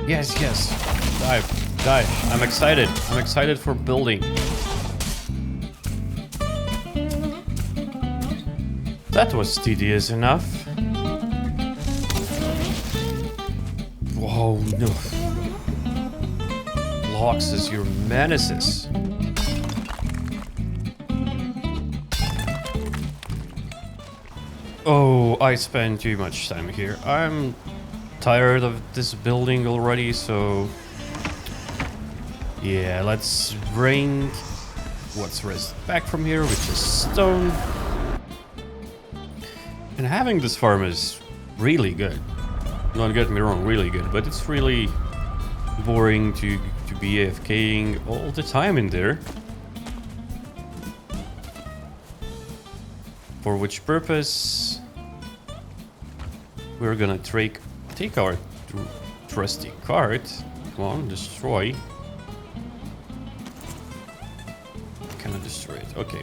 Yes, yes. Dive. I'm excited. I'm excited for building. That was tedious enough. Whoa, no. Blocks as your menaces. Oh, I spent too much time here. I'm tired of this building already, so... Yeah, let's bring what's rest back from here, which is stone. And having this farm is really good. Don't get me wrong, really good, but it's really boring to be AFKing all the time in there. For which purpose we're gonna take our trusty cart. Come on, destroy. Cannot destroy it. Okay.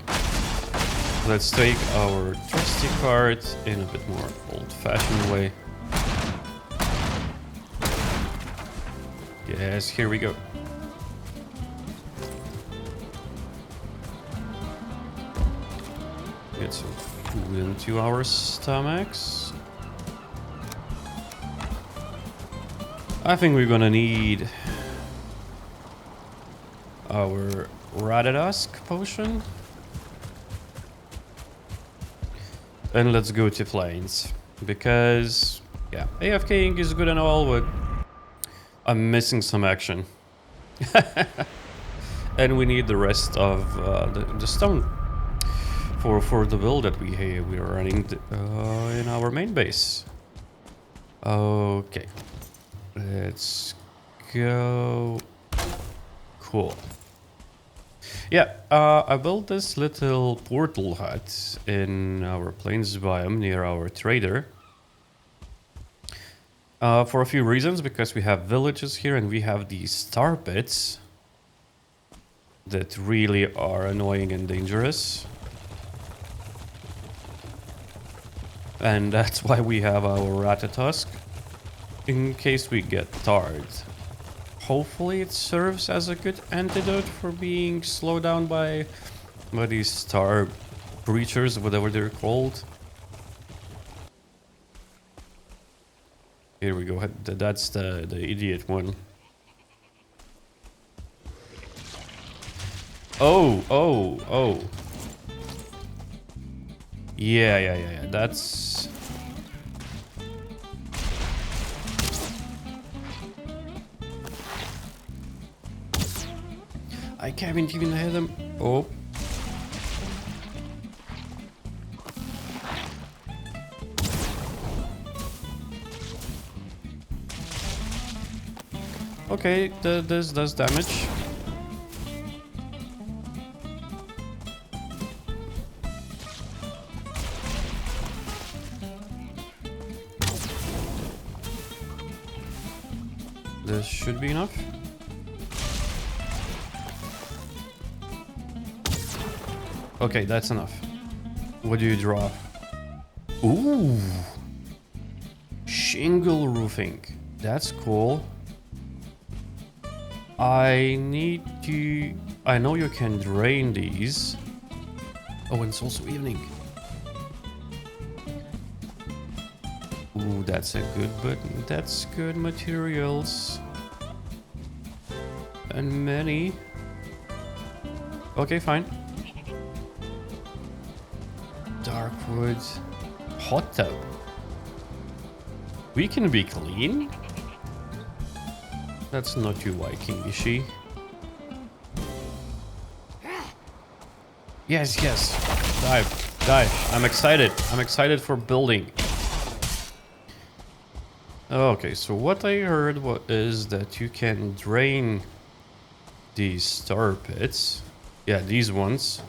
Let's take our trusty cart in a bit more old-fashioned way. Yes, here we go. Get some food into our stomachs. I think we're gonna need our Radadusk potion. And let's go to plains. Because, yeah, AFKing is good and all, but I'm missing some action. And we need the rest of the stone for the build that we are running in our main base. Okay, let's go. Cool. Yeah, I built this little portal hut in our plains biome near our trader. For a few reasons, because we have villages here and we have these star pits that really are annoying and dangerous. And that's why we have our Radadusk, in case we get tarred. Hopefully it serves as a good antidote for being slowed down by these star breachers, whatever they're called. Here we go. That's the idiot one. Oh. Yeah. That's... I can't even hit him. Oh. Okay, this does damage. This should be enough. Okay, that's enough. What do you draw? Ooh! Shingle roofing. That's cool. I need to... I know you can drain these. Oh, and it's also evening. Ooh, that's a good button. That's good materials. And many. Okay, fine. Darkwood. Hot tub. We can be clean. That's not too Viking-ishy. Yes. Dive. I'm excited for building. Okay, so what I heard is that you can drain these star pits. Yeah, these ones.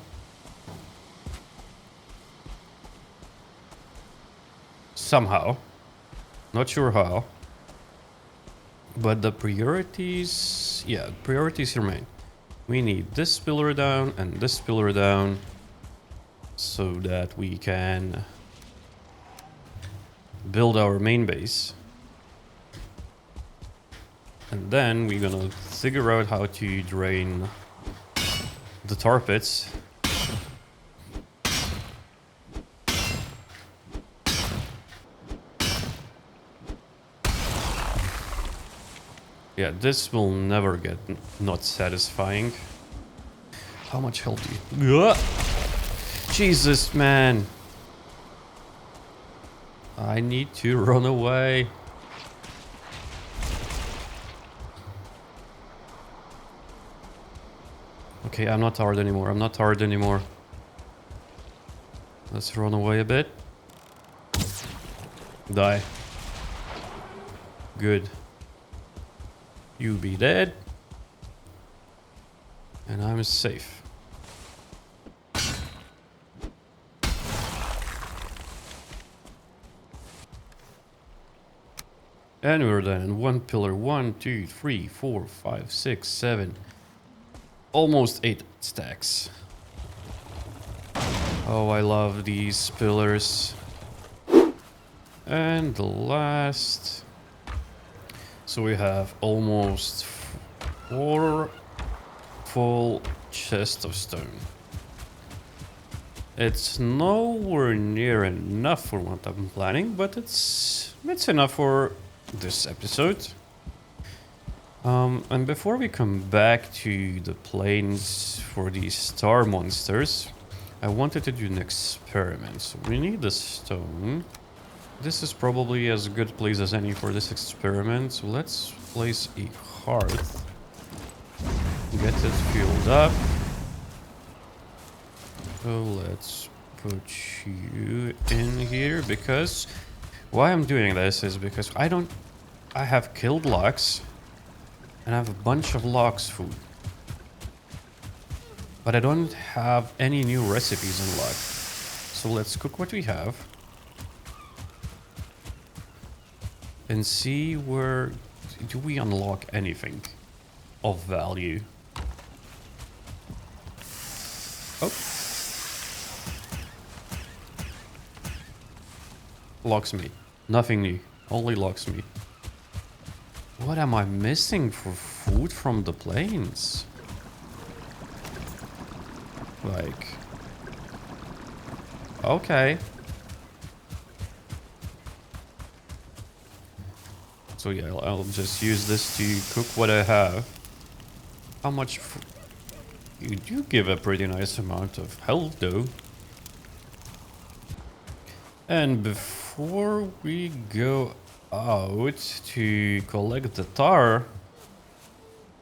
Somehow. Not sure how. But the priorities... Yeah, priorities remain. We need this pillar down and this pillar down, so that we can build our main base. And then we're gonna figure out how to drain the tar pits. Yeah, this will never get not satisfying. How much health do you... Ugh! Jesus, man! I need to run away. Okay, I'm not tired anymore. I'm not tired anymore. Let's run away a bit. Die. Good. You be dead. And I'm safe. And we're done. And one pillar. 1, 2, 3, 4, 5, 6, 7. Almost 8 stacks. Oh, I love these pillars. And the last. So we have almost 4 full chests of stone. It's nowhere near enough for what I'm planning, but it's enough for this episode. And before we come back to the plains for these star monsters, I wanted to do an experiment. So we need the stone. This is probably as good a place as any for this experiment. So let's place a hearth. Get it fueled up. So let's put you in here because why I'm doing this is because I have killed logs and I have a bunch of logs food. But I don't have any new recipes unlocked. So let's cook what we have. And see where do we unlock anything of value. Oh. Locksmith. Nothing new. Only locksmith. What am I missing for food from the plains? Like... Okay. So yeah, I'll just use this to cook what I have. How much... You do give a pretty nice amount of health though. And before we go out to collect the tar,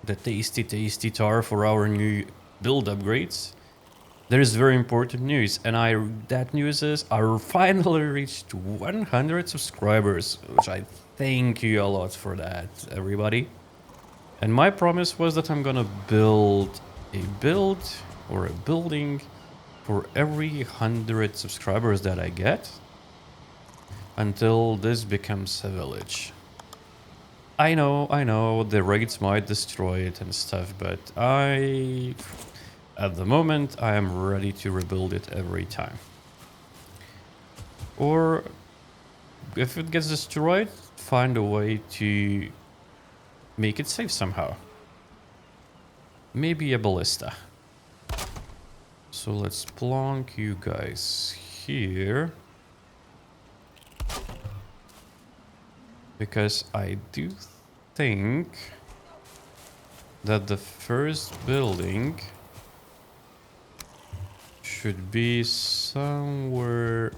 the tasty tar for our new build upgrades, there is very important news, and that news is I finally reached 100 subscribers, which I thank you a lot for that, everybody. And my promise was that I'm gonna build a building for every 100 subscribers that I get until this becomes a village. I know, the raids might destroy it and stuff, but at the moment, I am ready to rebuild it every time. Or, if it gets destroyed, find a way to make it safe somehow. Maybe a ballista. So let's plonk you guys here. Because I do think that the first building should be somewhere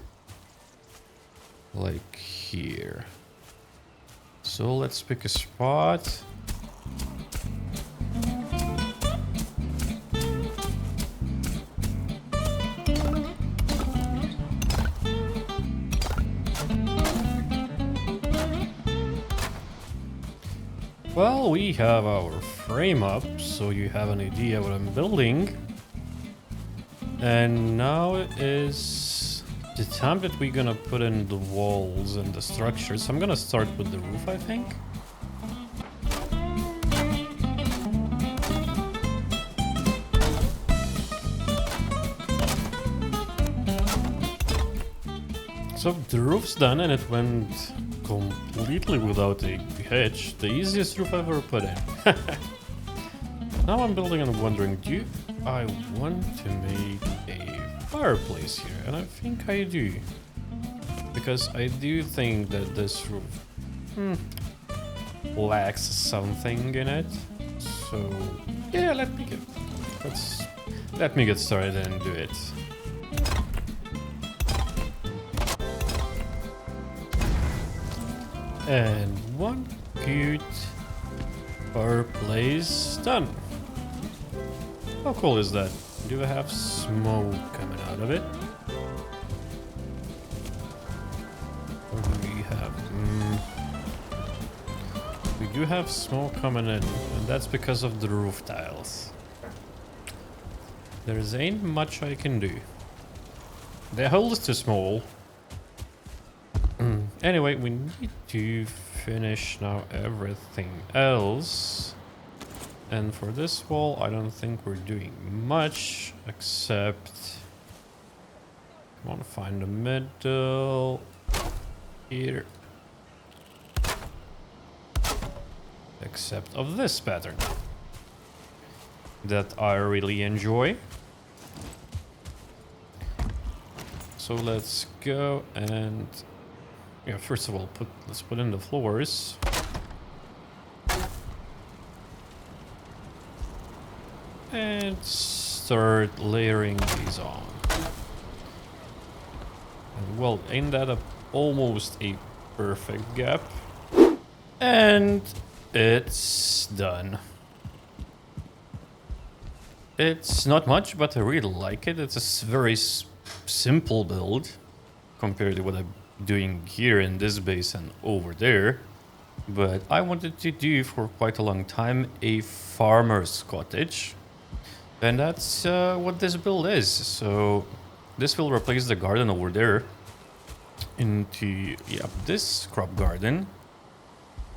like here. So let's pick a spot. Well, we have our frame up, so you have an idea what I'm building. And now it is the time that we're gonna put in the walls and the structures. So I'm gonna start with the roof, I think. So the roof's done and it went completely without a hedge. The easiest roof I've ever put in. Now I'm building and wondering, do I want to make a fireplace here? And I think I do. Because I do think that this roof lacks something in it. So yeah, let me get started and do it. And one good fireplace done. How cool is that? Do I have smoke coming out of it? What do we have? We do have smoke coming in, and that's because of the roof tiles. There ain't much I can do. The hole is too small. Anyway, we need to finish now everything else. And for this wall, I don't think we're doing much, except... I want to find the middle... here. Except of this pattern. That I really enjoy. So let's go and... yeah, first of all, let's put in the floors. And start layering these on. And well, ain't that almost a perfect gap? And it's done. It's not much, but I really like it. It's a very simple build compared to what I'm doing here in this base and over there. But I wanted to do for quite a long time a farmer's cottage. And that's what this build is. So this will replace the garden over there into this crop garden,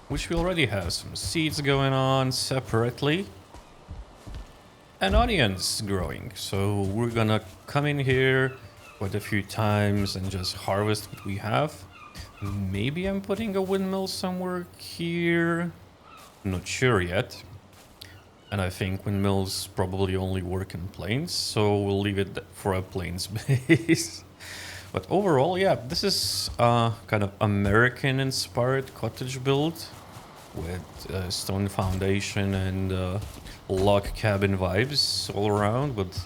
which we already have some seeds going on separately and onions growing. So we're gonna come in here quite a few times and just harvest what we have. Maybe I'm putting a windmill somewhere here. Not sure yet. And I think windmills probably only work in plains, so we'll leave it for a plains base. But overall, yeah, this is kind of American-inspired cottage build with stone foundation and log cabin vibes all around with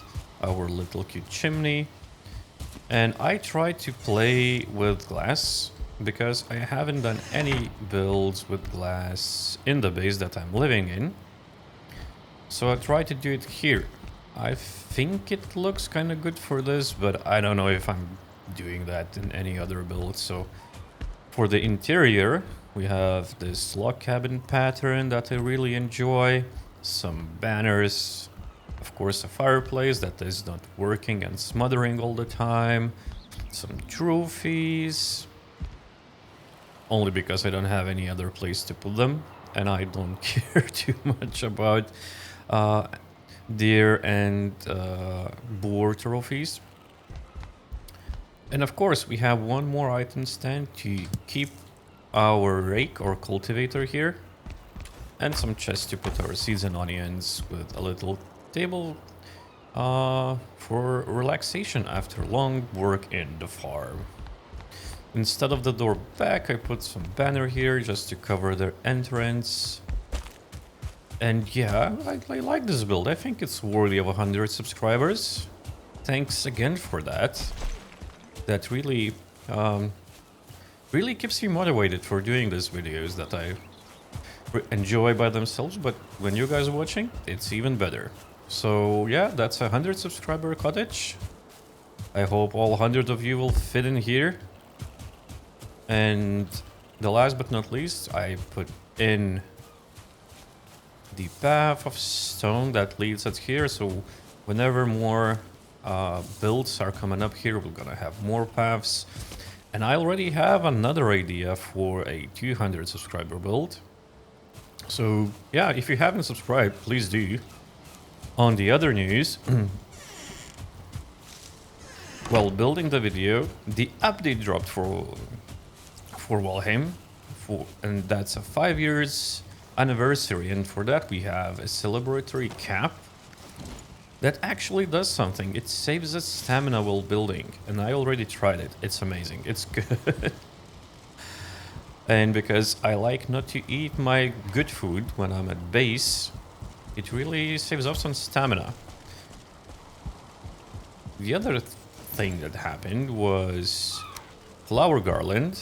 our little cute chimney. And I try to play with glass because I haven't done any builds with glass in the base that I'm living in. So I try to do it here. I think it looks kind of good for this, but I don't know if I'm doing that in any other build. So for the interior, we have this log cabin pattern that I really enjoy. Some banners, of course a fireplace that is not working and smothering all the time. Some trophies. Only because I don't have any other place to put them. And I don't care too much about deer and boar trophies. And of course we have one more item stand to keep our rake or cultivator here. And some chests to put our seeds and onions with a little table for relaxation after long work in the farm. Instead of the door back, I put some banner here just to cover their entrance. And yeah, I like this build. I think it's worthy of 100 subscribers. Thanks again for that. That really, really keeps me motivated for doing these videos that I enjoy by themselves. But when you guys are watching, it's even better. So yeah, that's a 100 subscriber cottage. I hope all 100 of you will fit in here. And the last but not least, I put in the path of stone that leads us here. So whenever more builds are coming up here, we're gonna have more paths. And I already have another idea for a 200 subscriber build. So yeah, if you haven't subscribed, please do. On the other news, while building the video, the update dropped for Valheim. and that's a 5 years anniversary, and for that we have a celebratory cap that actually does something. It saves us stamina while building, and I already tried it. It's amazing. It's good. And because I like not to eat my good food when I'm at base, it really saves up some stamina. The other thing that happened was flower garland.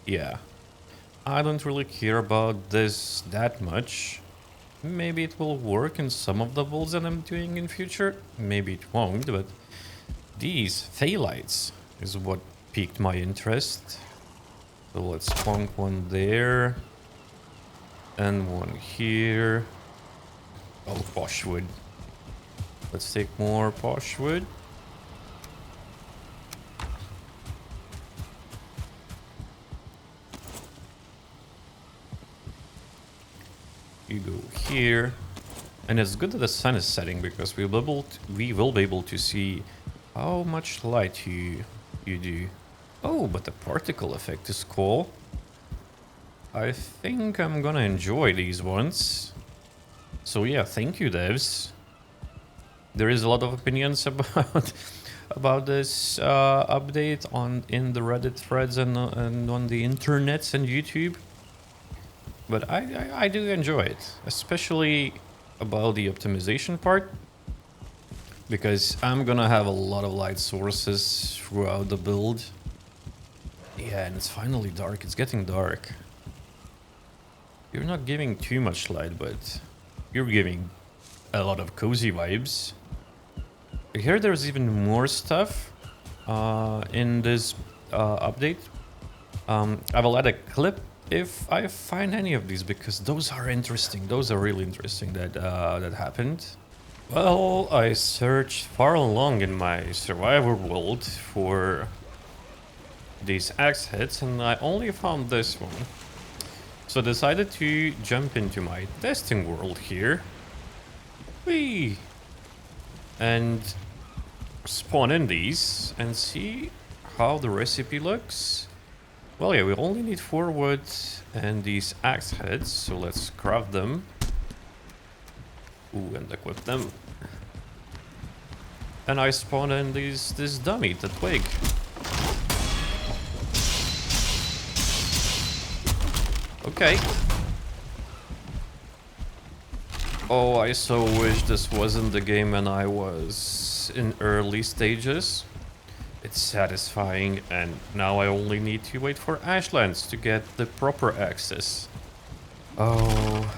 Yeah. I don't really care about this that much. Maybe it will work in some of the builds that I'm doing in future. Maybe it won't, but these phthalites is what piqued my interest. So let's plonk one there. And one here. Oh, poshwood. Let's take more poshwood. You go here. And it's good that the sun is setting because we will be able to see how much light you do. Oh, but the particle effect is cool. I think I'm gonna enjoy these ones. So yeah, thank you, devs. There is a lot of opinions about this update in the Reddit threads and on the internets and YouTube. But I do enjoy it, especially about the optimization part, because I'm gonna have a lot of light sources throughout the build. Yeah, and it's finally dark. It's getting dark. You're not giving too much light, but you're giving a lot of cozy vibes. Here there's even more stuff in this update. I will add a clip if I find any of these, because those are interesting. Those are really interesting that happened. Well, I searched far and long in my survivor world for these axe heads, and I only found this one. So I decided to jump into my testing world here. Whee! And spawn in these and see how the recipe looks. Well, yeah, we only need 4 wood and these axe heads, so let's craft them. Ooh, and equip them. And I spawn in this dummy, the twig. Okay. Oh, I so wish this wasn't the game when I was in early stages. It's satisfying, and now I only need to wait for Ashlands to get the proper access. Oh.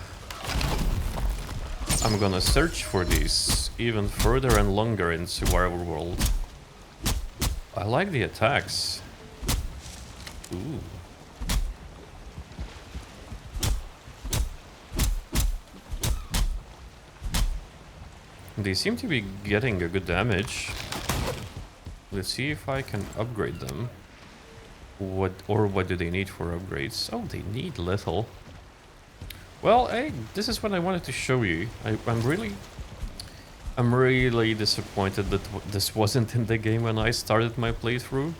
I'm gonna search for these even further and longer in Survivor World. I like the attacks. Ooh. They seem to be getting a good damage. Let's see if I can upgrade them. What do they need for upgrades? Oh, they need little. Well, hey, this is what I wanted to show you. I'm really disappointed that this wasn't in the game when I started my playthrough.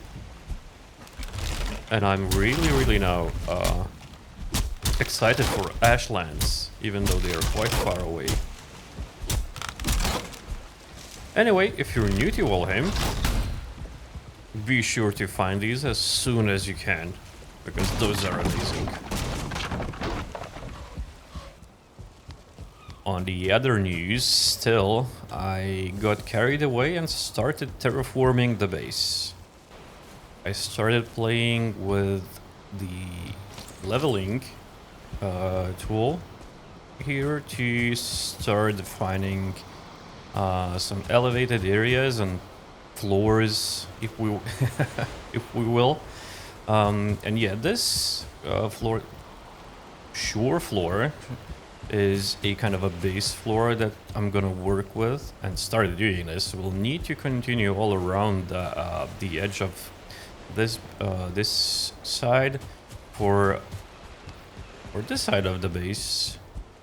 And I'm really now excited for Ashlands, even though they are quite far away. Anyway, if you're new to Valheim, be sure to find these as soon as you can, because those are amazing. On the other news, still, I got carried away and started terraforming the base. I started playing with the leveling tool here to start defining some elevated areas and floors, if we if we will. And yeah, this shore floor is a kind of a base floor that I'm gonna work with and start doing this. We'll need to continue all around the edge of this side for this side of the base.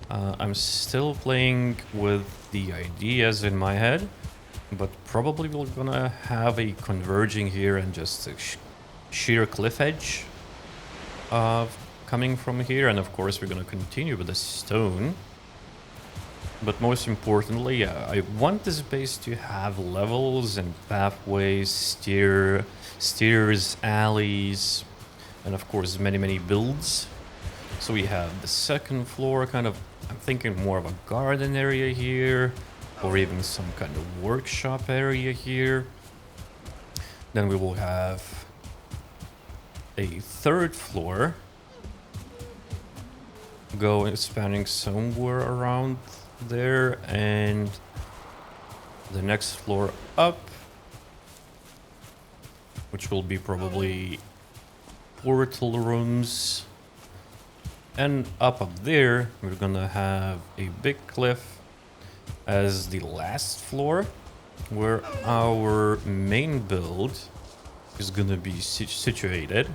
I'm still playing with the ideas in my head, But probably we're gonna have a converging here and just a sheer cliff edge coming from here. And of course we're gonna continue with the stone. But most importantly, I want this base to have levels and pathways, stairs, alleys, and of course many builds. So we have the second floor, kind of, I'm thinking more of a garden area here, or even some kind of workshop area here. Then we will have a third floor spanning somewhere around there, and the next floor up, which will be probably portal rooms. And up there, we're gonna have a big cliff as the last floor, where our main build is gonna be situated,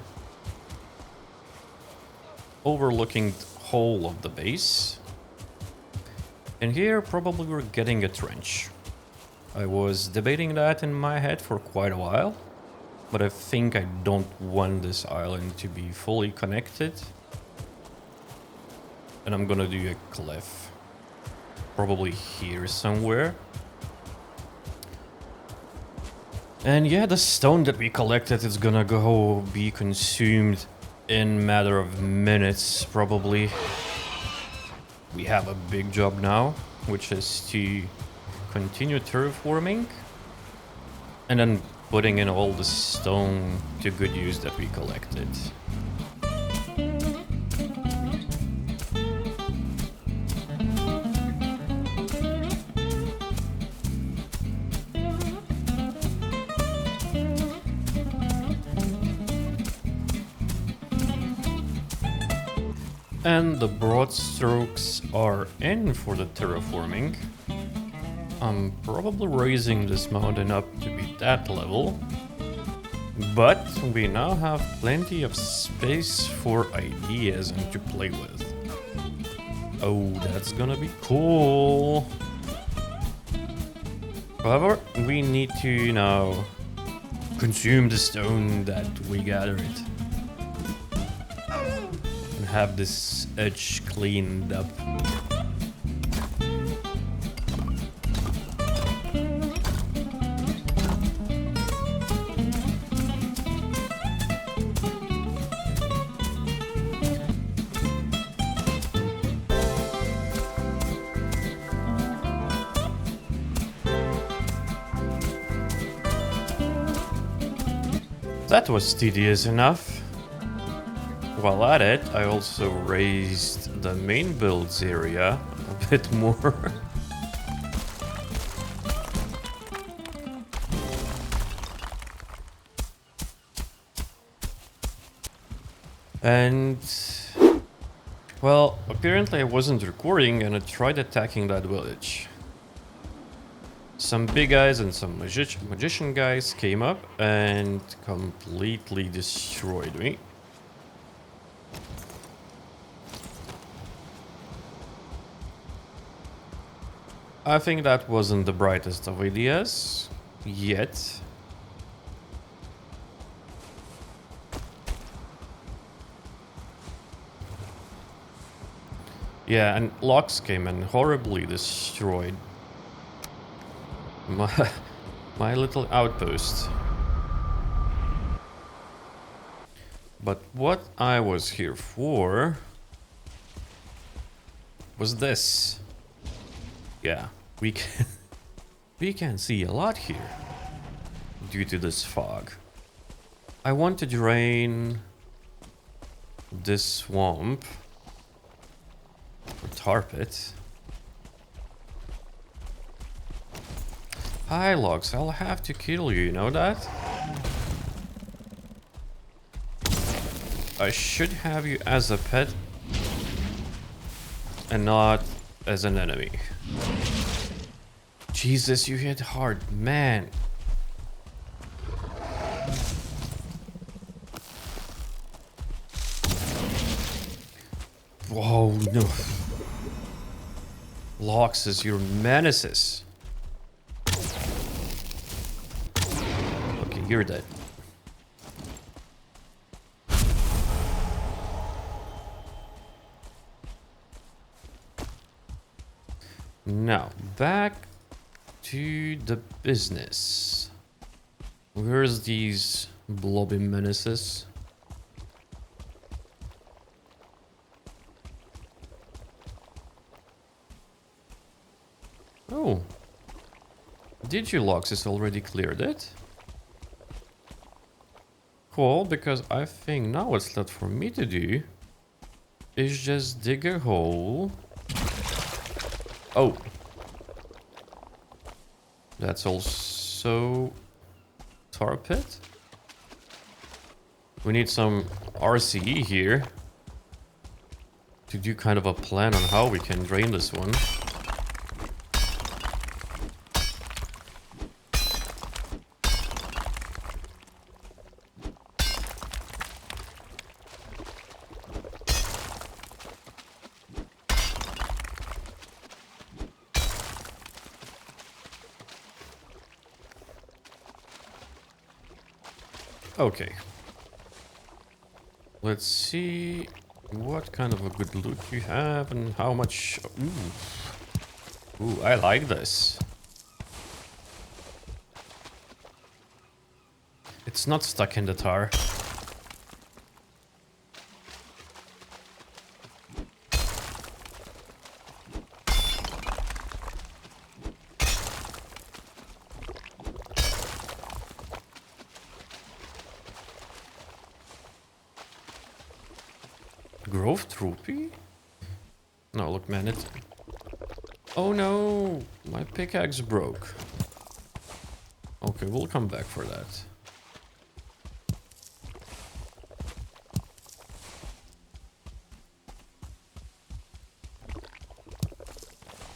overlooking the whole of the base. And here, probably we're getting a trench. I was debating that in my head for quite a while, but I think I don't want this island to be fully connected. And I'm gonna do a cliff. Probably here somewhere. And yeah, the stone that we collected is gonna be consumed in a matter of minutes, probably. We have a big job now, which is to continue terraforming and then putting in all the stone to good use that we collected. And the broad strokes are in for the terraforming. I'm probably raising this mountain up to be that level. But we now have plenty of space for ideas and to play with. Oh, that's gonna be cool. However, we need to, consume the stone that we gathered. Have this edge cleaned up. That was tedious enough. While at it, I also raised the main builds area a bit more. And, well, apparently I wasn't recording and I tried attacking that village. Some big guys and some magician guys came up and completely destroyed me. I think that wasn't the brightest of ideas, yet. Yeah, and locks came and horribly destroyed my little outpost. But what I was here for was this. Yeah, we can see a lot here due to this fog. I want to drain this swamp or tarp it. Hi, logs, I'll have to kill you, you know that? I should have you as a pet and not as an enemy. Jesus, you hit hard, man. Whoa, no. Lox is your menaces. You're dead. Now, back to the business. Where's these blobby menaces? Oh. Digilox has already cleared it. Cool, because I think now what's left for me to do is just dig a hole. Oh. That's also tar pit. We need some RCE here to do kind of a plan on how we can drain this one. Okay. Let's see what kind of a good loot you have and how much... Ooh. Ooh, I like this. It's not stuck in the tar. Grove Troopy? No, look, man, it... Oh no! My pickaxe broke. Okay, we'll come back for that.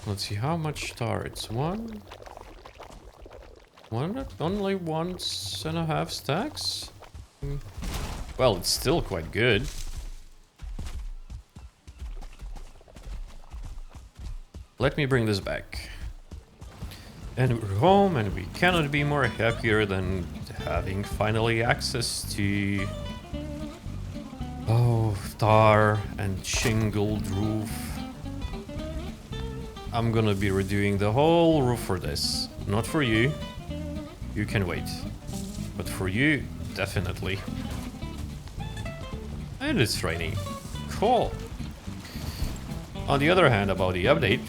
Let's see how much tar. It's one, only 1.5 stacks? Well, it's still quite good. Let me bring this back. And we're home, and we cannot be more happier than having finally access to... Oh, tar and shingled roof. I'm gonna be redoing the whole roof for this. Not for you. You can wait. But for you, definitely. And it's raining. Cool. On the other hand, about the update...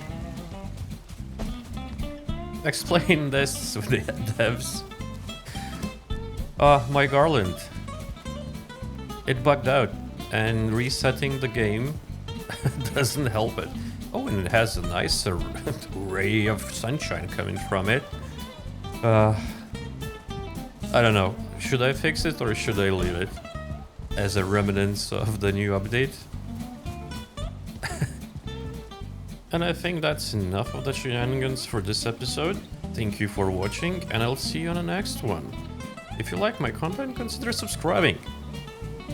Explain this to the devs. My garland. It bugged out, and resetting the game doesn't help it. Oh, and it has a nice ray of sunshine coming from it. I don't know. Should I fix it or should I leave it as a remnant of the new update? And I think that's enough of the shenanigans for this episode. Thank you for watching, and I'll see you on the next one. If you like my content, consider subscribing.